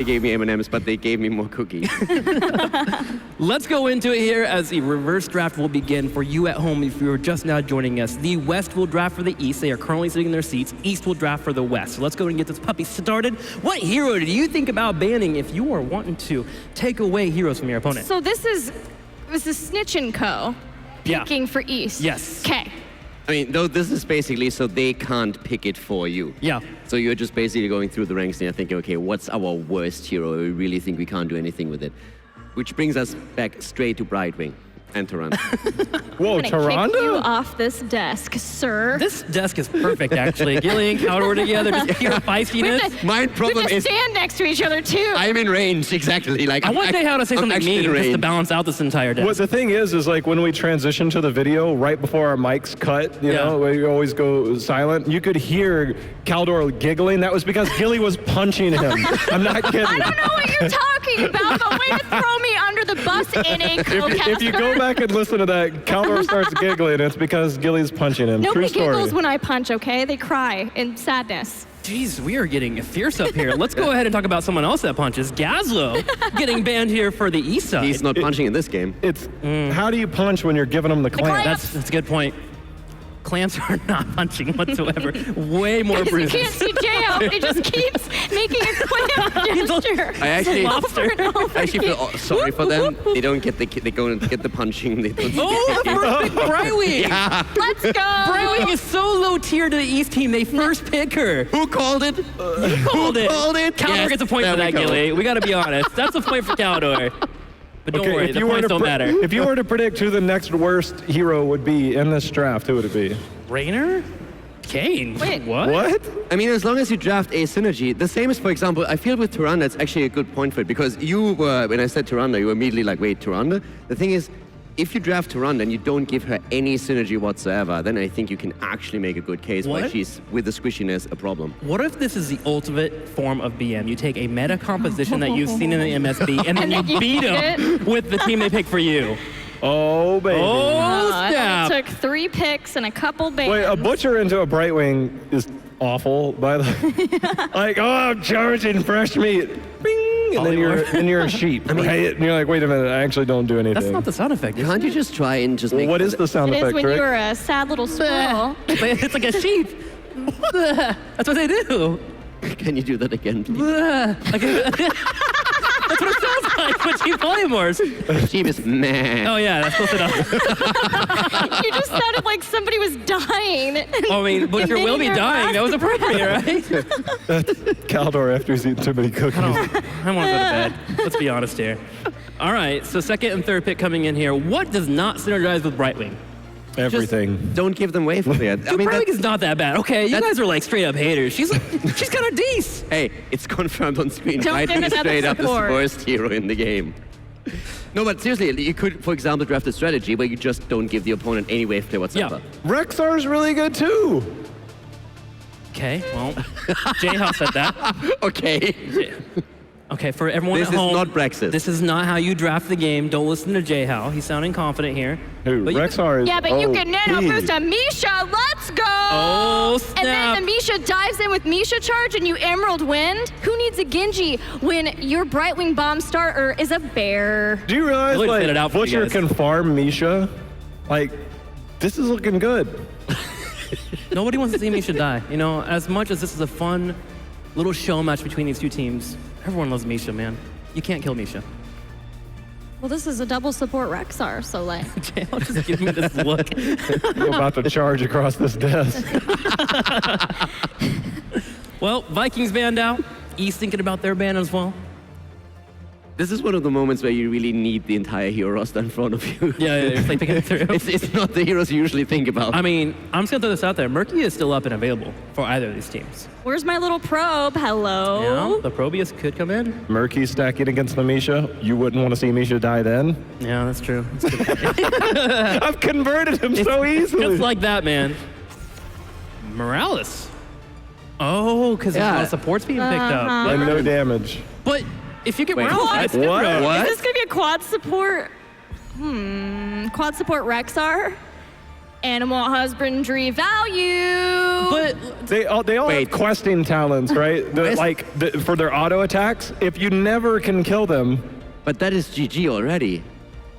They gave me M&Ms, but they gave me more cookies. Let's go into it here as a reverse draft will begin for you at home if you are just now joining us. The West will draft for the East. They are currently sitting in their seats. East will draft for the West. So let's go and get this puppy started. What hero do you think about banning if you are wanting to take away heroes from your opponent? So this is Snitch & Co. picking for East. Yes. Okay. I mean, though this is basically so they can't pick it for you. Yeah. So you're just basically going through the ranks and you're thinking, okay, what's our worst hero? We really think we can't do anything with it. Which brings us back straight to Brightwing and Tyrande. Whoa, I'm gonna Tyrande? kick you off this desk, sir. This desk is perfect, actually. Gilly and Caldor together, just pure feistiness. My problem we is stand next to each other too. I'm in range, exactly. Like I want Jayhao to say I'm something actually mean in just to range. balance out this entire desk. What the thing is like when we transition to the video, right before our mics cut, you know, we always go silent, you could hear Caldor giggling. That was because Gilly was punching him. I'm not kidding. I don't know what you're talking about, but way to throw me under the bus in a co-caster. If you go back and listen to that, Caldor starts giggling. It's because Gilly's punching him. Nobody True story. giggles when I punch, okay? They cry in sadness. Jeez, we are getting fierce up here. Let's go ahead and talk about someone else that punches. Gazlo getting banned here for the East side. He's not punching in this game. It's how do you punch when you're giving him the clamp? That's a good point. Clamps are not punching whatsoever. Way more You bruises. can't see Jay out. He just keeps making a clamp gesture. I actually, over and over I actually feel again. sorry for them. They don't get they go and get the punching. They don't Oh, the first pick, Brightwing! Yeah. Let's go. Brightwing is so low tier to the East team, they first pick her. Who called it? Who called it? called it? Caldor Yes, gets a point there for that, we go. Gilly. We gotta be honest. That's a point for Caldor. But don't worry, the points don't matter. If you were to predict who the next worst hero would be in this draft, who would it be? Raynor? Kane? Wait. What? I mean, as long as you draft a synergy, the same as, for example, I feel with Tyrande, it's actually a good point for it, because you were, when I said Tyrande, you were immediately like, wait, Tyrande? The thing is, if you draft Tyrande and you don't give her any synergy whatsoever, then I think you can actually make a good case why What? she's, with the squishiness, a problem. What if this is the ultimate form of BM? You take a meta composition that you've seen in the MSB and then you beat them with the team they pick for you. Oh, baby. Oh, I snap. took 3 picks and a couple bans. Wait, a butcher into a Brightwing is awful, by the way. Like, oh, I'm charging fresh meat. Bing! And then you're a sheep, right? And you're like, wait a minute, I actually don't do anything. That's not the sound effect. is Can't it? you just try and just Well, make... what is the sound It is effect, when Rick? you're a sad little squirrel. It's like a sheep. That's what they do. Can you do that again, please? That's what it sounds like when sheep polymorphs. Sheep is meh. Oh yeah, that's close enough. You just sounded like somebody was dying. I mean, Butcher will be Emitting their dying. That was last appropriate, right? Caldor after he's eaten too many cookies. I want to go to bed. Let's be honest here. All right, so second and third pick coming in here. What does not synergize with Brightwing? Everything. Don't give them way for it. Dude, Brightwing is not that bad. Okay, you guys are like straight up haters. She's kind of decent. Hey, it's confirmed on screen. Don't Brightwing give is another straight up the support. worst hero in the game. No, but seriously, you could, for example, draft a strategy where you just don't give the opponent any wave play whatsoever. Rexar's really good too. Okay, well, Jayhao said that. Okay. Okay, for everyone This at is home, not Brexit. this is not how you draft the game. Don't listen to Jayhao. He's sounding confident here. Who? But you- Rexar is Yeah, but you can nano OP. boost a Misha. Let's go! Oh, And then snap. the Misha dives in with Misha charge and you Emerald Wind. Who needs a Genji when your Brightwing bomb starter is a bear? Do you realize, Really like, fit it out for you Butcher guys. can farm Misha? Like, this is looking good. Nobody wants to see Misha die. You know, as much as this is a fun little show match between these two teams, everyone loves Misha, man. You can't kill Misha. Well, this is a double support Rexar, so like. Jayhao just give me this look. I'm about to charge across this desk. Well, Vikings banned out. East thinking about their ban as well. This is one of the moments where you really need the entire hero roster in front of you. Yeah, it's like picking it through. It's not the heroes you usually think about. I mean, I'm just gonna throw this out there. Murky is still up and available for either of these teams. Where's my little probe? Hello? Yeah, the Probius could come in. Murky stacking against the Misha. You wouldn't want to see Misha die then. Yeah, that's true. That's a good point. I've converted him so easily. Just like that, man. Morales. Oh, because there's a lot of supports being picked up. and no damage. But if you get Wait, Morales, what? that's What? different. What? Is this gonna be a quad support? Quad support Rexar? animal husbandry value. But They all Wait. have questing talents, right? For their auto attacks. If you never can kill them, But that is GG already.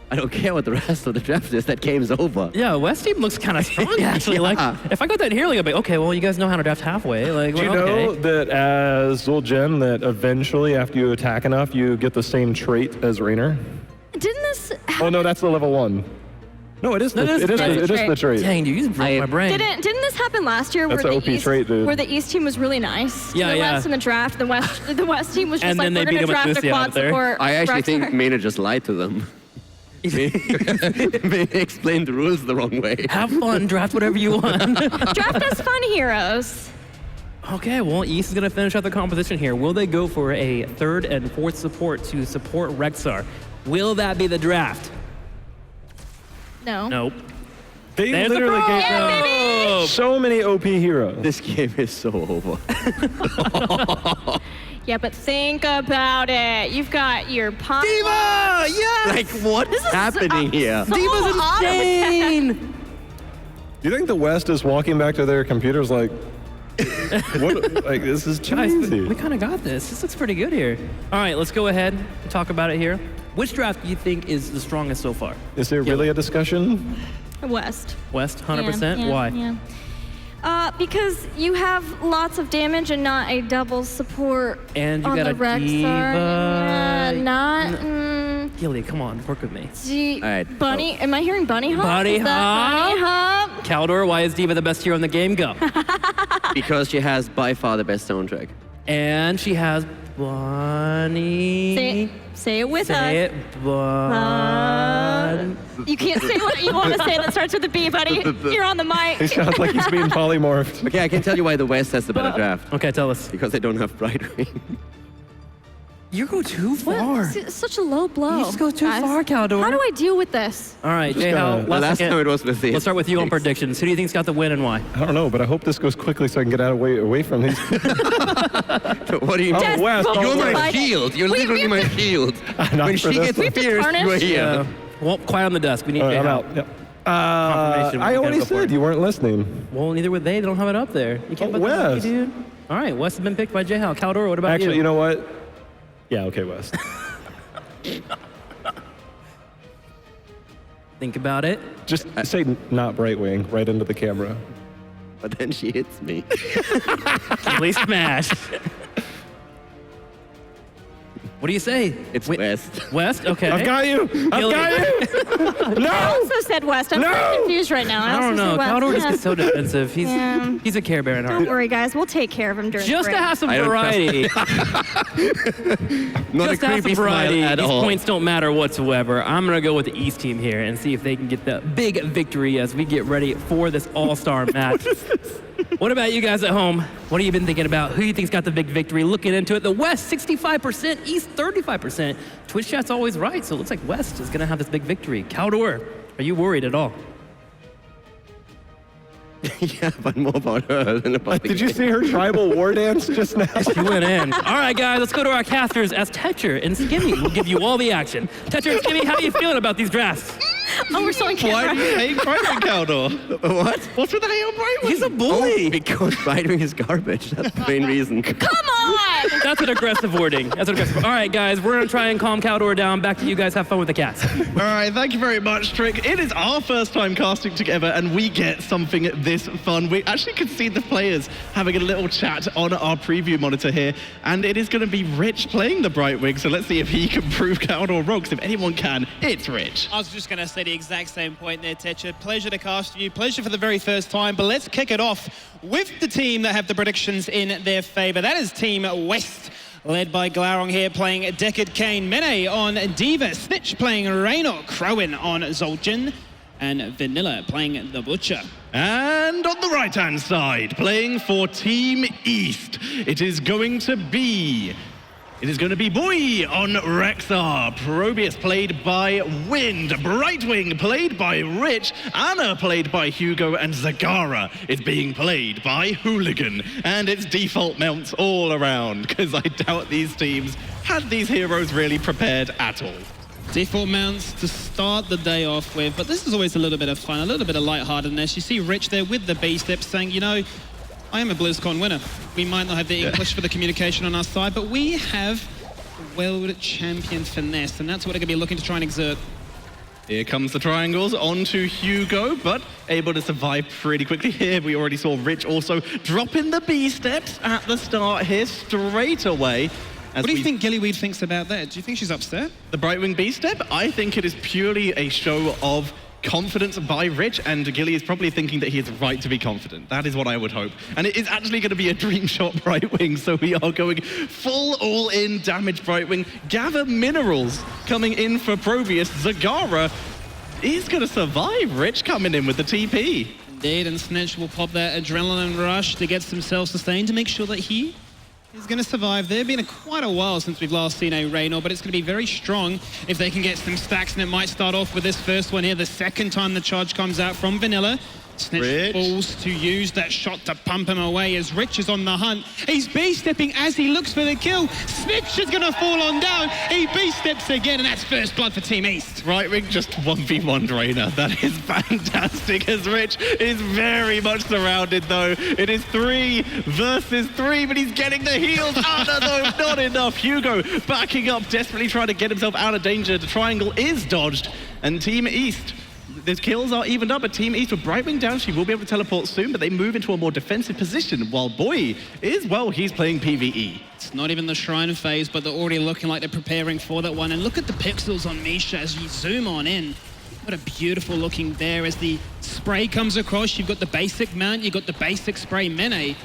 I don't care what the rest of the draft is. That game's over. yeah, West team looks kind of strong actually. Yeah. Like, if I got that here, like, I'd be okay. Well, you guys know how to draft halfway. Like, do you well, know okay. that as Zul'Jin, that eventually after you attack enough, you get the same trait as Raynor? Didn't this Oh no, that's the level 1. No, it is the, That is it is the the, it is trait. the trait. Dang, dude, you just broke I- my brain. didn't this happen last year That's where an the OP East trait, dude. where the East team was really nice? Yeah, the yeah. West in the draft, the West team was just And like then they we're beat gonna him with draft a Lucy quad out there. support. I actually Rexar. think Maynard just lied to them. They explained the rules the wrong way. Have fun, draft whatever you want. Draft as fun heroes. Okay, well, East is going to finish out the competition here. Will they go for a 3rd and 4th support to support Rexar? Will that be the draft? No. Nope. They There's the literally probe. gave them so many OP heroes. This game is so over. Yeah, but think about it. You've got your Pond. Diva! Yes! Like, what's happening here? so Diva's auto insane! Do you think the West is walking back to their computers like, what? Like, this is Guys, cheesy. we kind of got this. This looks pretty good here. All right, let's go ahead and talk about it here. Which draft do you think is the strongest so far? Is there really a discussion? West. West, 100%? Yeah, Why? Yeah. Because you have lots of damage and not a double support And you on got the a Rexar. Diva. Not. Gilly, come on, work with me. Gee, All right, Bunny. Am I hearing Bunny Hop? Bunny Is that Bunny Hop? Hop? Caldor, why is Diva the best hero in the game? Go. Because she has by far the best soundtrack. And she has Bunny. Say it with us. Say it, Bun. You can't say what you want to say that starts with a B, buddy. You're on the He mic. sounds like he's being polymorphed. Okay, I can tell you why the West has the better draft. Okay, tell us. Because they don't have Brightwing. You go too What? far. It's such a low blow. You just go too guys. far, Caldor. How do I deal with this? All right, Just Jay, gotta- The last time it was with the. Let's start with you on predictions. Who do you think's got the win and why? I don't know, but I hope this goes quickly so I can get away from these. What do you Des, mean? West, well, You're my like- shield. You're we- literally we- my shield. Not When for she this gets one. have to fierce, tarnish? we're here. Well, quiet on the desk. We need All right, Jay I'm Hal. out. Yep. Confirmation, I we already gotta go for said it. you weren't listening. Well, neither were they. They don't have it up there. You can't Oh, put that on me, West. dude. All right, West has been picked by Jay Hal. Caldor, what about Actually, you? you know what? Yeah, okay, West. Think about it. Just say not Brightwing right into the camera. But then she hits me. Please smash. What do you say? It's Wait, West. West? Okay. I've got you! I've got you! I No! also said West. I'm No! very confused right now. I don't also know. said West. Caldor just Yeah. gets so defensive. He's Yeah. he's a Care Bear in Don't heart. worry, guys. We'll take care of him during Just the to break. have some I don't trust variety. Not Just a to have creepy some variety. smile at These all. points don't matter whatsoever. I'm going to go with the East team here and see if they can get the big victory as we get ready for this all-star match. What about you guys at home? What have you been thinking about? Who do you think's got the big victory? Looking into it, the West 65%, East 35%. Twitch chat's always right, so it looks like West is going to have this big victory. Caldor, are you worried at all? Yeah, but more about her than about the Did you game. see her tribal war dance just now? She went in. All right, guys, let's go to our casters as Tetcher and Skimmy will give you all the action. Tetcher and Skimmy, how are you feeling about these drafts? Oh, we're still on Why camera. do you hate Brightwing, Caldor? What? What's with the hate on Brightwing? He's a bully. Oh, because Brightwing is garbage. That's the main reason. Come on! That's an aggressive wording. That's an aggressive. All right, guys, we're gonna try and calm Caldor down. Back to you guys. Have fun with the cats. All right, thank you very much, Trick. It is our first time casting together, and we get something this fun. We actually could see the players having a little chat on our preview monitor here, and it is going to be Rich playing the Brightwing, so let's see if he can prove Caldor wrong, 'cause if anyone can, it's Rich. I was just going to say the exact same point there, Tetcher. Pleasure to cast you. Pleasure for the very first time. But let's kick it off with the team that have the predictions in their favor. That is Team West, led by Glaurung here playing Deckard Kane, Mene on Diva, Snitch playing Raynor, Crowin on Zul'Jin, and Vanilla playing the Butcher. And on the right-hand side, playing for Team East, it is going to be Boy on Rexar, Probius played by Wind, Brightwing played by Rich, Anna played by Hugo, and Zagara is being played by Hooligan. And it's default mounts all around, because I doubt these teams had these heroes really prepared at all. Default mounts to start the day off with, but this is always a little bit of fun, a little bit of lightheartedness. You see Rich there with the B-step saying, you know, I am a BlizzCon winner. We might not have the English for the communication on our side, but we have world champion finesse, and that's what we're going to be looking to try and exert. Here comes the triangles onto Hugo, but able to survive pretty quickly here. We already saw Rich also dropping the B-steps at the start here straight away. What do you think Gillyweed thinks about that? Do you think she's upset? The Brightwing B-step? I think it is purely a show of confidence by Rich, and Gilly is probably thinking that he is right to be confident. That is what I would hope. And it is actually going to be a dream shot Brightwing, so we are going full all-in damage Brightwing. Gather minerals coming in for Probius. Zagara is going to survive. Rich coming in with the TP. Indeed, and Snitch will pop that adrenaline rush to get some self-sustain to make sure that he is going to survive. They've been quite a while since we've last seen a Reynor, but it's going to be very strong if they can get some stacks, and it might start off with this first one here, the second time the charge comes out from Vanilla. Snitch falls to use that shot to pump him away as Rich is on the hunt. He's B-stepping as he looks for the kill. Snitch is going to fall on down. He B-steps again, and that's first blood for Team East. Brightwing just 1v1 Drainer. That is fantastic, as Rich is very much surrounded, though. It is 3 versus 3, but he's getting the heals. Anna, though, not enough. Hugo backing up, desperately trying to get himself out of danger. The triangle is dodged, and Team East, the kills are evened up, but Team East with Brightwing down, she will be able to teleport soon, but they move into a more defensive position, while Boy is, well, he's playing PvE. It's not even the Shrine phase, but they're already looking like they're preparing for that one. And look at the pixels on Misha as you zoom on in. What a beautiful looking there as the spray comes across. You've got the basic mount, you've got the basic spray. Mene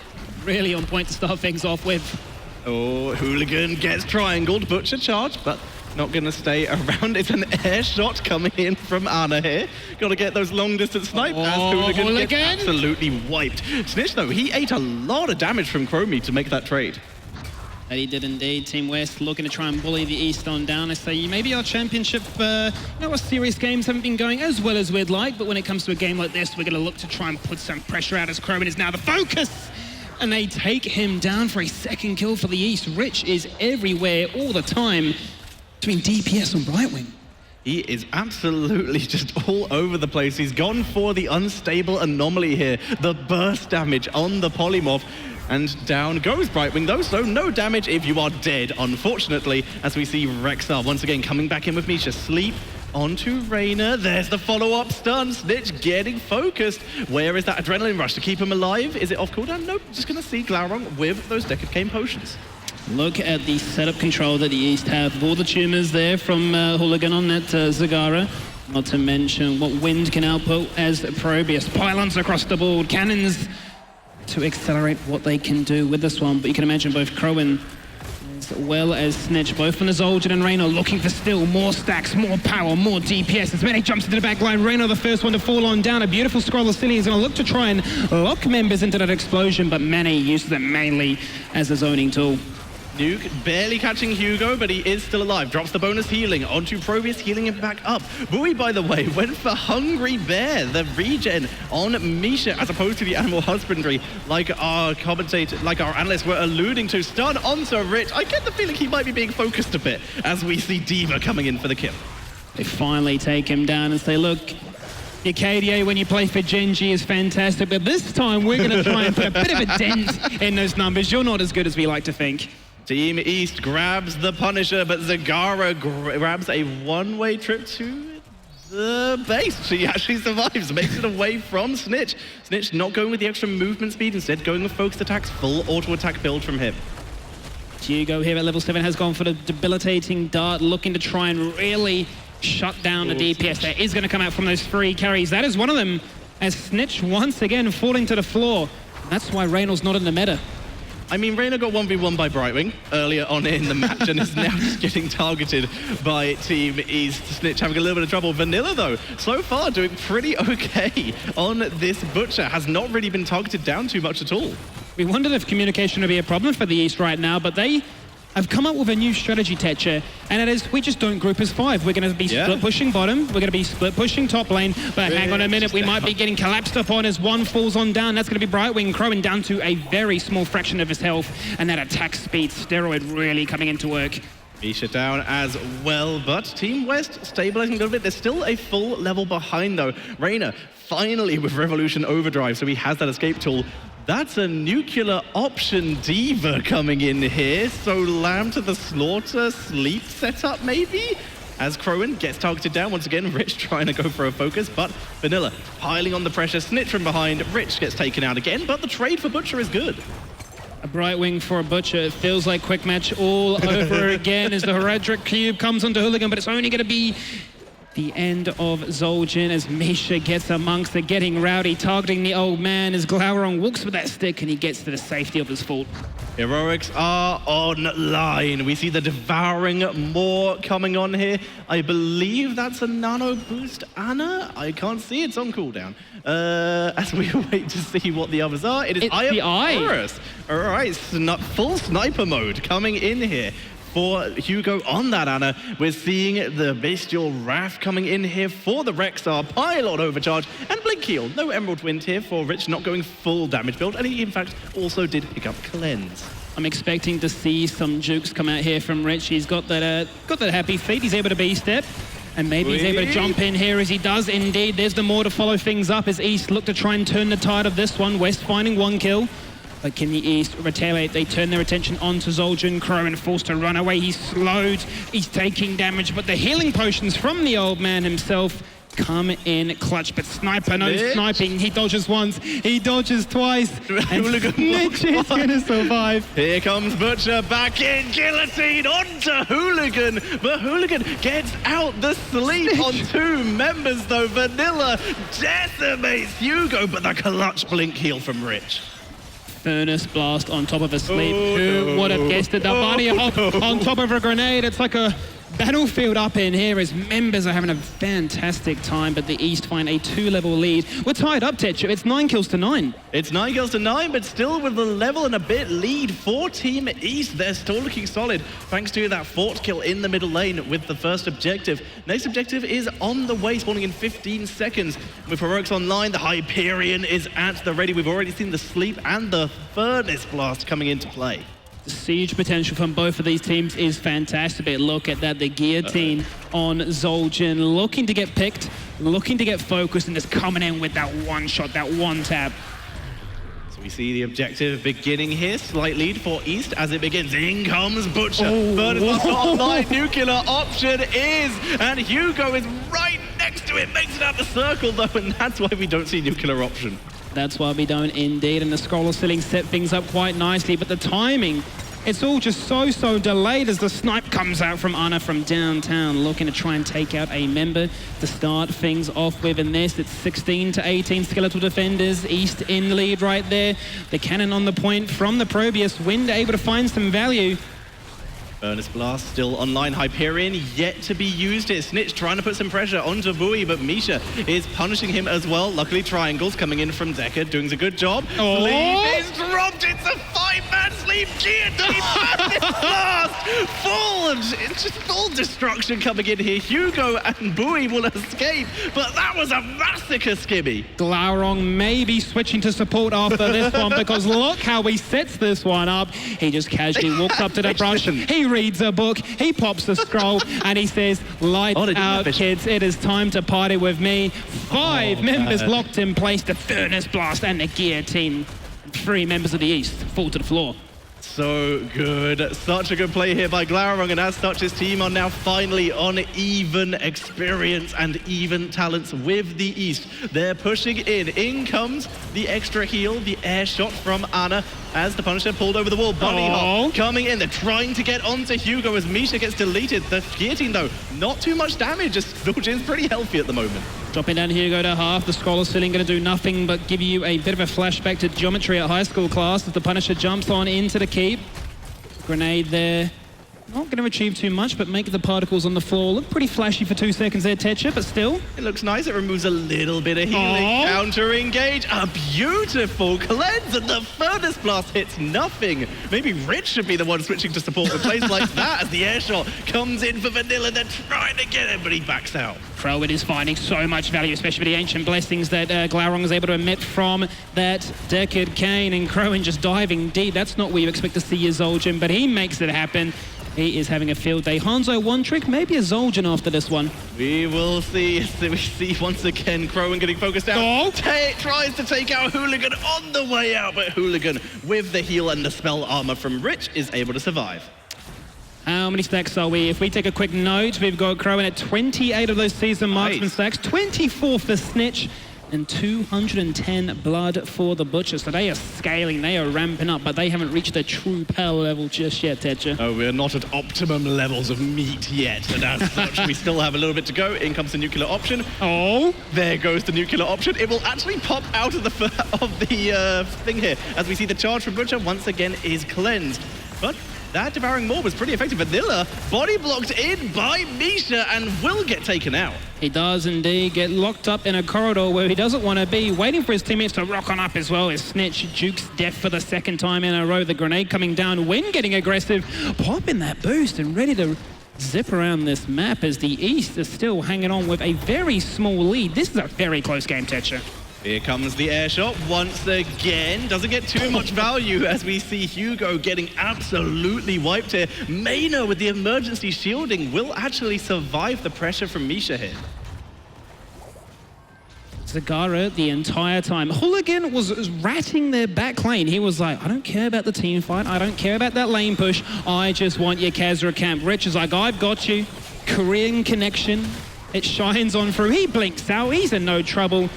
really on point to start things off with. Oh, Hooligan gets triangled, Butcher charge, but not going to stay around. It's an air shot coming in from Anna here. Got to get those long distance snipe as Hooligan gets absolutely wiped. Snitch, though, he ate a lot of damage from Chromie to make that trade. That he did indeed. Team West looking to try and bully the East on down. I say maybe our championship, our serious games haven't been going as well as we'd like, but when it comes to a game like this, we're going to look to try and put some pressure out as Crowan is now the focus. And they take him down for a second kill for the East. Rich is everywhere all the time between DPS and Brightwing. He is absolutely just all over the place. He's gone for the unstable anomaly here. The burst damage on the polymorph. And down goes Brightwing, though, so no damage if you are dead, unfortunately, as we see Rexar once again coming back in with Misha. Sleep onto Reina. There's the follow-up stun. Snitch getting focused. Where is that adrenaline rush to keep him alive? Is it off cooldown? Nope, just going to see Glaurung with those Decade Cane potions. Look at the setup control that the East have. All the tumors there from Hooligan on that Zagara. Not to mention what Wind can output as Probius. Pylons across the board. Cannons to accelerate what they can do with this one. But you can imagine both Crowan as well as Snitch, both from the Zoltan and Reynor, looking for still more stacks, more power, more DPS. As Mene jumps into the back line, Reynor the first one to fall on down. A beautiful scroll of Cillian is going to look to try and lock members into that explosion, but Mene uses them mainly as a zoning tool. Nuke barely catching Hugo, but he is still alive. Drops the bonus healing onto Probius, healing him back up. Bowie, by the way, went for Hungry Bear, the regen on Misha, as opposed to the animal husbandry, like our commentator, like our analysts were alluding to. Stun onto Rich. I get the feeling he might be being focused a bit as we see Diva coming in for the kill. They finally take him down and say, look, your KDA when you play for Genji is fantastic, but this time we're going to try and put a bit of a dent in those numbers. You're not as good as we like to think. Team East grabs the Punisher, but Zagara grabs a one-way trip to the base. She actually survives, makes it away from Snitch. Snitch not going with the extra movement speed, instead going with focused attacks, full auto-attack build from him. Hugo here at level 7 has gone for the debilitating dart, looking to try and really shut down the DPS. There is going to come out from those 3 carries. That is one of them, as Snitch once again falling to the floor. That's why Reynolds not in the meta. I mean, Reina got 1v1 by Brightwing earlier on in the match and is now just getting targeted by Team East. Snitch having a little bit of trouble. Vanilla, though, so far doing pretty okay on this Butcher. Has not really been targeted down too much at all. We wondered if communication would be a problem for the East right now, but they have come up with a new strategy, Tetcher, and it is we just don't group as 5. We're going to be split pushing bottom, we're going to be split pushing top lane, but hang on a minute, we might be getting collapsed upon as one falls on down. That's going to be Brightwing. Crowan down to a very small fraction of his health, and that attack speed steroid really coming into work. Misha down as well, but Team West stabilizing a little bit. There's still a full level behind though. Reina finally with Revolution Overdrive, so he has that escape tool. That's a nuclear option diva coming in here. So Lamb to the slaughter, sleep setup maybe? As Crowan gets targeted down once again, Rich trying to go for a focus, but Vanilla piling on the pressure, snitch from behind, Rich gets taken out again, but the trade for Butcher is good. A bright wing for a Butcher. It feels like quick match all over again as the Heraldric Cube comes onto Hooligan, but it's only going to be the end of Zul'jin as Misha gets amongst it, getting rowdy, targeting the old man as Glaurung walks with that stick and he gets to the safety of his fort. Heroics are online. We see the Devouring Maw coming on here. I believe that's a nano boost Ana. I can't see, it's on cooldown. As we wait to see what the others are, it is It's the Eye. Horus. All right, full sniper mode coming in here for Hugo on that Ana. We're seeing the Bestial Wrath coming in here for the Rexar, Pylon Overcharge, and Blink Heal. No Emerald Wind here for Rich, not going full damage build, and he in fact also did pick up Cleanse. I'm expecting to see some jukes come out here from Rich. He's got that happy feet. He's able to B-step. And maybe he's able to jump in here as he does indeed. There's the Maw to follow things up as East look to try and turn the tide of this one. West finding one kill. But can the East retaliate? They turn their attention onto Zul'jin. Crowan forced to run away. He's slowed. He's taking damage. But the healing potions from the old man himself come in clutch. But Sniper, no sniping. He dodges once. He dodges twice. And Snitch is going to survive. Here comes Butcher back in. Guillotine onto Hooligan. But Hooligan gets out the sleep on two members though. Vanilla decimates Hugo. But the clutch blink heal from Rich. Furnace Blast on top of a sleep. Who would have guessed it? The bunny hop on top of a grenade. It's like a battlefield up in here as members are having a fantastic time, but the East find a 2-level lead. We're tied up, Tetcher. It's 9 kills to 9. It's 9 kills to 9, but still with a level and a bit lead for Team East. They're still looking solid thanks to that fort kill in the middle lane with the first objective. Next objective is on the way, spawning in 15 seconds. With Heroics online, the Hyperion is at the ready. We've already seen the sleep and the Furnace Blast coming into play. The siege potential from both of these teams is fantastic. But look at that, the guillotine on Zul'jin, looking to get picked, looking to get focused, and just coming in with that one shot, that one tap. So we see the objective beginning here, slight lead for East as it begins. In comes Butcher, Furnace Blast online, nuclear option is, and Hugo is right next to it, makes it out the circle though, and that's why we don't see nuclear option. That's why we don't indeed, and the scroller ceiling set things up quite nicely, but the timing, it's all just so delayed as the snipe comes out from Ana from downtown, looking to try and take out a member to start things off with. In this, it's 16 to 18 skeletal defenders, East in the lead right there. The cannon on the point from the Probius, Wind able to find some value. Furnace Blast still online, Hyperion yet to be used. It's Snitch trying to put some pressure onto Bui, but Misha is punishing him as well. Luckily, Triangles coming in from Decker, doing a good job. Sleep is dropped, it's a 5-man sleep, Guillotine, Blast, it's just full destruction coming in here. Hugo and Bui will escape, but that was a massacre, Skibby. Glaurung may be switching to support after this one, because look how he sets this one up. He just casually walks up to the brush, he reads a book, he pops the scroll, and he says, lights out, kids, it is time to party with me. 5 members locked in place, the Furnace Blast and the Guillotine. 3 members of the East fall to the floor. So good. Such a good play here by Glaurung, and as such, his team are now finally on even experience and even talents with the East. They're pushing in. In comes the extra heal, the air shot from Ana as the Punisher pulled over the wall. Bunny hop coming in. They're trying to get onto Hugo as Misha gets deleted. The Guillotine, though, not too much damage. Zul'jin's pretty healthy at the moment. Dropping down Hugo to half. The Scholar Ceiling going to do nothing but give you a bit of a flashback to geometry at high school class as the Punisher jumps on into the keep. Grenade there. Not going to achieve too much, but make the particles on the floor look pretty flashy for 2 seconds there, Tetcher, but still. It looks nice. It removes a little bit of healing. Counter-engage. A beautiful cleanse, and the Furnace Blast hits nothing. Maybe Rich should be the one switching to support a place like that as the air shot comes in for Vanilla. They're trying to get him, but he backs out. Crowan is finding so much value, especially for the Ancient Blessings that Glaurung is able to emit from that Deckard Cane, and Crowan just diving deep. That's not where you expect to see your Zul'jin, but he makes it happen. He is having a field day. Hanzo one trick, maybe a Zoljan after this one. We will see. So we see once again Crowan getting focused out. Oh. Tries to take out Hooligan on the way out, but Hooligan with the heal and the spell armor from Rich is able to survive. How many stacks are we? If we take a quick note, we've got Crowan at 28 of those season marksman stacks, 24 for Snitch, and 210 blood for the Butcher. So they are scaling, they are ramping up, but they haven't reached their true power level just yet, Tetcher. Oh, we're not at optimum levels of meat yet, and as such, we still have a little bit to go. In comes the nuclear option. Oh, there goes the nuclear option. It will actually pop out of the thing here, as we see the charge from Butcher once again is cleansed. But that Devouring Maw was pretty effective. Vanilla body blocked in by Misha and will get taken out. He does indeed get locked up in a corridor where he doesn't want to be, waiting for his teammates to rock on up as well as Snitch jukes death for the second time in a row. The grenade coming down, Win getting aggressive, popping that boost and ready to zip around this map as the East is still hanging on with a very small lead. This is a very close game, Tetcher. Here comes the air shot once again. Doesn't get too much value as we see Hugo getting absolutely wiped here. Maina with the emergency shielding will actually survive the pressure from Misha here. Zagara the entire time. Hooligan was ratting their back lane. He was like, I don't care about the team fight. I don't care about that lane push. I just want your Khazra camp. Rich is like, I've got you. Korean connection. It shines on through. He blinks out. He's in no trouble.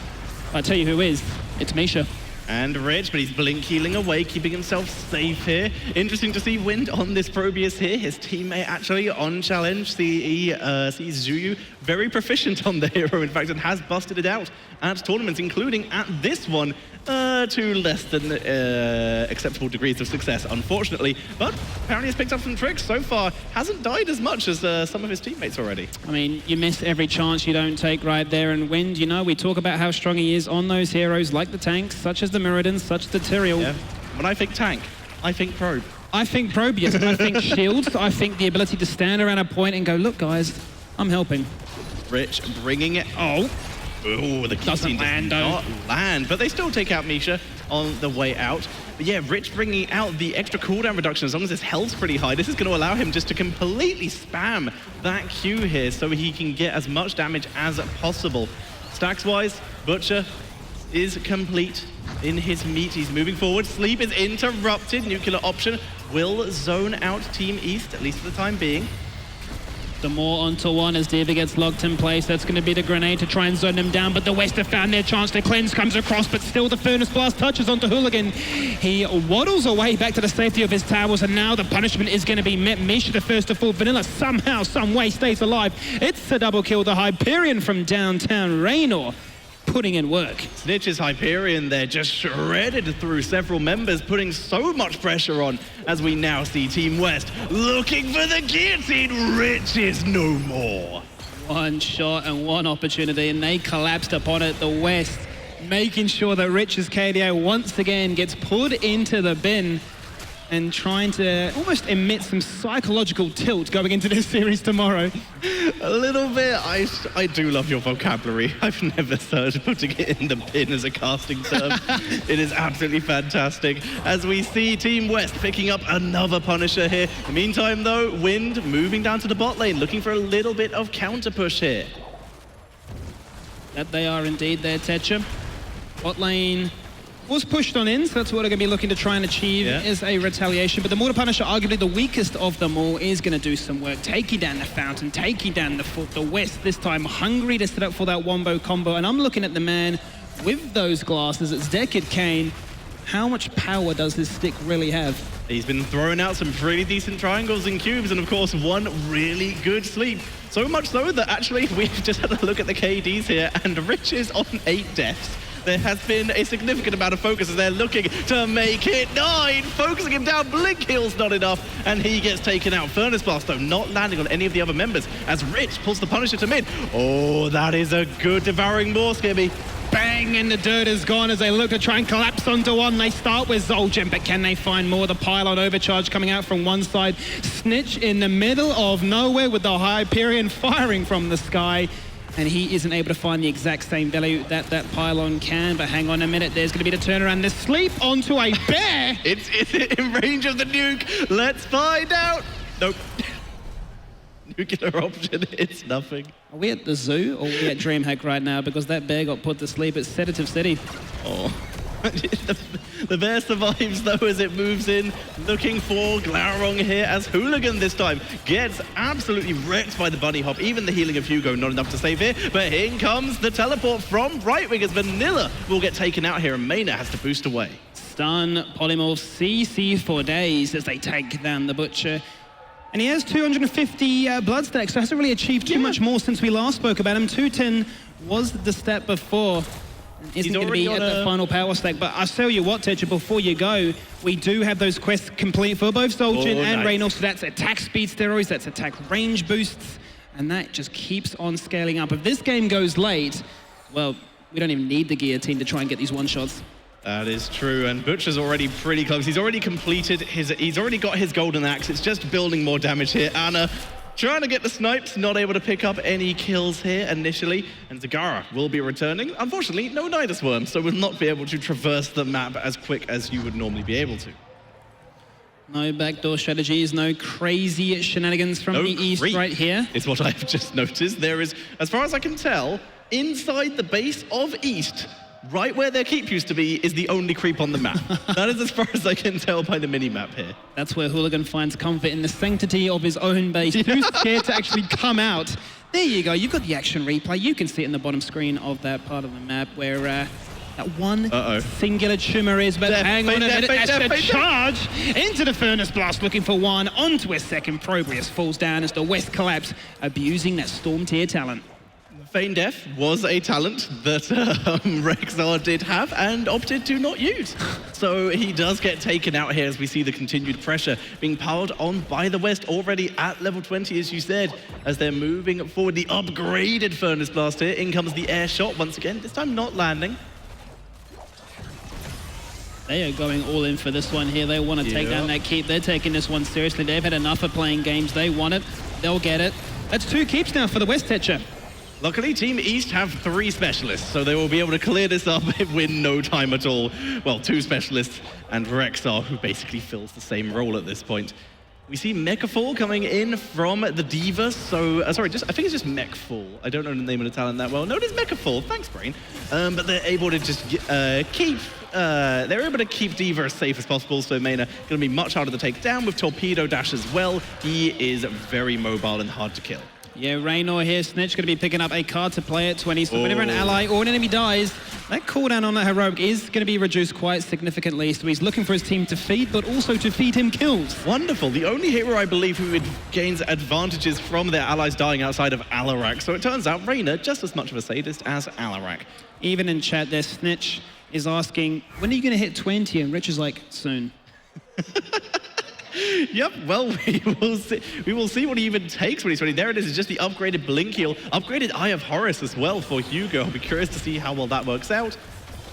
I tell you who is. It's Misha. And Rich, but he's blink healing away, keeping himself safe here. Interesting to see Wind on this Probius here. His teammate actually on challenge. Sees Zuyu very proficient on the hero, in fact, and has busted it out at tournaments, including at this one, to less than acceptable degrees of success, unfortunately. But apparently has picked up some tricks so far. Hasn't died as much as some of his teammates already. I mean, you miss every chance you don't take right there. And Wind, you know, we talk about how strong he is on those heroes like the tanks, such as the Mirrodin, such as the Tyrael. Yeah. When I think tank, I think probe. I think Probius, I think shields, I think the ability to stand around a point and go, look guys, I'm helping. Rich bringing it. Oh, the doesn't land, not land, but they still take out Misha on the way out. But yeah, Rich bringing out the extra cooldown reduction. As long as his health's pretty high, this is going to allow him just to completely spam that Q here so he can get as much damage as possible. Stacks-wise, Butcher is complete in his meat. He's moving forward. Sleep is interrupted. Nuclear option will zone out Team East, at least for the time being. The more onto one as Diva gets locked in place. That's going to be the grenade to try and zone them down, but the West have found their chance to cleanse, comes across, but still the Furnace Blast touches onto Hooligan. He waddles away back to the safety of his towers, and now the punishment is going to be met. Misha, the first to fall. Vanilla somehow, some way stays alive. It's a double kill. The Hyperion from downtown Raynor putting in work. Snitch's Hyperion there just shredded through several members, putting so much pressure on as we now see Team West looking for the guillotine. Rich is no more. One shot and one opportunity, and they collapsed upon it. The West making sure that Rich's KDA once again gets put into the bin and trying to almost emit some psychological tilt going into this series tomorrow. A little bit. I do love your vocabulary. I've never heard putting it in the bin as a casting term. It is absolutely fantastic. As we see Team West picking up another Punisher here. In the meantime, though, Wind moving down to the bot lane, looking for a little bit of counter push here. That they are indeed there, Tetcher. Bot lane was pushed on in, so that's what we're going to be looking to try and achieve is a retaliation. But the Mortar Punisher, arguably the weakest of them all, is going to do some work, taking down the Fountain, taking down the Fort. The West this time hungry to set up for that wombo combo. And I'm looking at the man with those glasses. It's Decade Kane. How much power does his stick really have? He's been throwing out some pretty decent triangles and cubes, and of course one really good sleep. So much so that actually we've just had a look at the KDs here, and Rich is on 8 deaths. There has been a significant amount of focus as they're looking to make it 9. Focusing him down, Blink Heal's not enough, and he gets taken out. Furnace Blast, though, not landing on any of the other members as Rich pulls the Punisher to mid. Oh, that is a good Devouring Maw, Skibby. Bang, and the dirt is gone as they look to try and collapse onto one. They start with Zoljan, but can they find more? The pylon overcharge coming out from one side. Snitch in the middle of nowhere with the Hyperion firing from the sky. And he isn't able to find the exact same value that pylon can. But hang on a minute, there's going to be the turnaround. The sleep onto a bear. It's in range of the nuke. Let's find out. Nope. Nuclear option, it's nothing. Are we at the zoo or are we at DreamHack right now? Because that bear got put to sleep at Sedative City. Oh. The bear survives though as it moves in, looking for Glaurung here as Hooligan this time gets absolutely wrecked by the bunny hop. Even the healing of Hugo not enough to save here, but in comes the teleport from Brightwing as Vanilla will get taken out here and Maynard has to boost away. Stun, Polymorph, CC for days as they take down the Butcher. And he has 250 blood stacks, so hasn't really achieved too much more since we last spoke about him. 210 was the step before. Isn't going to be at the final power stack, but I'll tell you what, Tetra, before you go, we do have those quests complete for both Soldier and Reynolds. So that's attack speed steroids, that's attack range boosts, and that just keeps on scaling up. If this game goes late, well, we don't even need the guillotine to try and get these one-shots. That is true, and Butcher's already pretty close. He's already completed he's already got his golden axe. It's just building more damage here. Anna trying to get the snipes, not able to pick up any kills here initially, and Zagara will be returning. Unfortunately, no Nidus Worm, so will not be able to traverse the map as quick as you would normally be able to. No backdoor strategies, no crazy shenanigans from the east right here. It's what I've just noticed. There is, as far as I can tell, inside the base of East, right where their keep used to be, is the only creep on the map. That is as far as I can tell by the mini-map here. That's where Hooligan finds comfort in the sanctity of his own base. Too scared to actually come out. There you go, you've got the action replay. You can see it in the bottom screen of that part of the map where that one singular tumor is, but hang on a minute, as the charge into the Furnace Blast, looking for one, onto a second. Probrius falls down as the West collapse, abusing that Storm tier talent. Feign Death was a talent that Rexar did have and opted to not use. So he does get taken out here as we see the continued pressure being piled on by the West, already at level 20, as you said, as they're moving forward. The upgraded Furnace Blast here. In comes the air shot once again, this time not landing. They are going all in for this one here. They want to take down that keep. They're taking this one seriously. They've had enough of playing games. They want it. They'll get it. That's 2 keeps now for the West, Tetra. Luckily, Team East have 3 specialists, so they will be able to clear this up in no time at all. Well, 2 specialists and Rexar, who basically fills the same role at this point. We see Mechafall coming in from the D.Va, so, sorry, I think it's just Mechfall. I don't know the name of the talent that well. No, it is Mechafall, thanks, Brain. But they're able to just they're able to keep D.Va as safe as possible, so Mayna going to be much harder to take down with Torpedo Dash as well. He is very mobile and hard to kill. Yeah, Raynor here, Snitch going to be picking up a card to play at 20, so whenever an ally or an enemy dies, that cooldown on that heroic is going to be reduced quite significantly, so he's looking for his team to feed, but also to feed him kills. Wonderful. The only hero, I believe, who gains advantages from their allies dying outside of Alarak, so it turns out Raynor just as much of a sadist as Alarak. Even in chat there, Snitch is asking, when are you going to hit 20? And Rich is like, soon. Yep, well, we will see what he even takes when he's ready. There it is, it's just the upgraded Blink Heal, upgraded Eye of Horus as well for Hugo. I'll be curious to see how well that works out.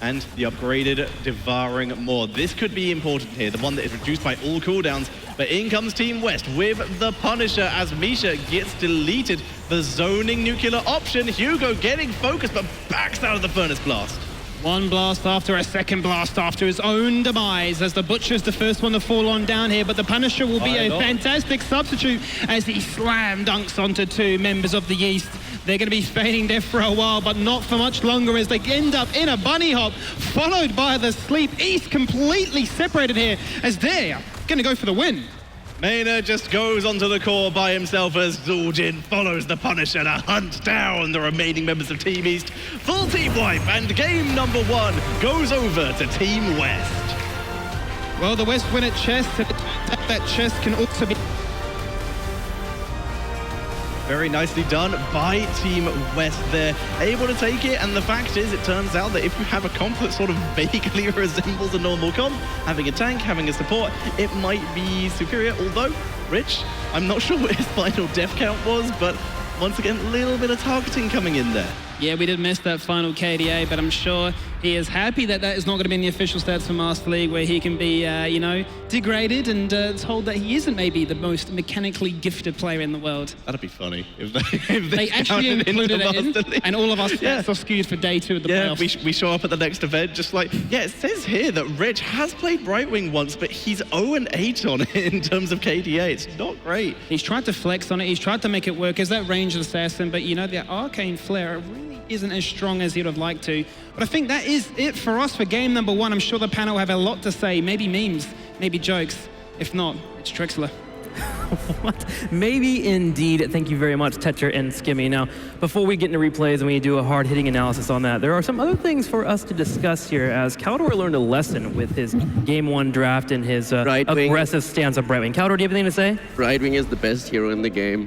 And the upgraded Devouring Maw. This could be important here, the one that is reduced by all cooldowns. But in comes Team West with the Punisher as Misha gets deleted. The zoning nuclear option, Hugo getting focused but backs out of the Furnace Blast. One blast after a second blast after his own demise as the Butcher's the first one to fall on down here, but the Punisher will be a fantastic substitute as he slam dunks onto 2 members of the East. They're going to be feigning death for a while, but not for much longer as they end up in a bunny hop, followed by the sleep. East completely separated here as they're going to go for the win. Mayna just goes onto the core by himself as Zul'jin follows the Punisher to hunt down the remaining members of Team East. Full team wipe, and game number 1 goes over to Team West. Well, the West win at chess. That chess can also be... Very nicely done by Team West there. Able to take it, and the fact is, it turns out that if you have a comp that sort of vaguely resembles a normal comp, having a tank, having a support, it might be superior. Although, Rich, I'm not sure what his final death count was, but once again, a little bit of targeting coming in there. Yeah, we did miss that final KDA, but I'm sure He is happy that that is not going to be in the official stats for Master League, where he can be, you know, degraded and told that he isn't maybe the most mechanically gifted player in the world. That'd be funny if they actually counted included into it in, Master League. and all of our stats are skewed for day 2 of the Yeah, playoffs. we show up at the next event just like, yeah, it says here that Rich has played Brightwing once, but he's 0-8 on it in terms of KDA. It's not great. He's tried to flex on it, he's tried to make it work as that ranged assassin, but you know, the arcane flare really isn't as strong as he'd have liked to. But I think that is it for us for game number 1. I'm sure the panel will have a lot to say, maybe memes, maybe jokes. If not, it's Trixler. What? Maybe indeed. Thank you very much, Tetcher and Skimmy. Now, before we get into replays and we do a hard-hitting analysis on that, there are some other things for us to discuss here, as Caldor learned a lesson with his Game 1 draft and his aggressive stance on Brightwing. Caldor, do you have anything to say? Brightwing is the best hero in the game.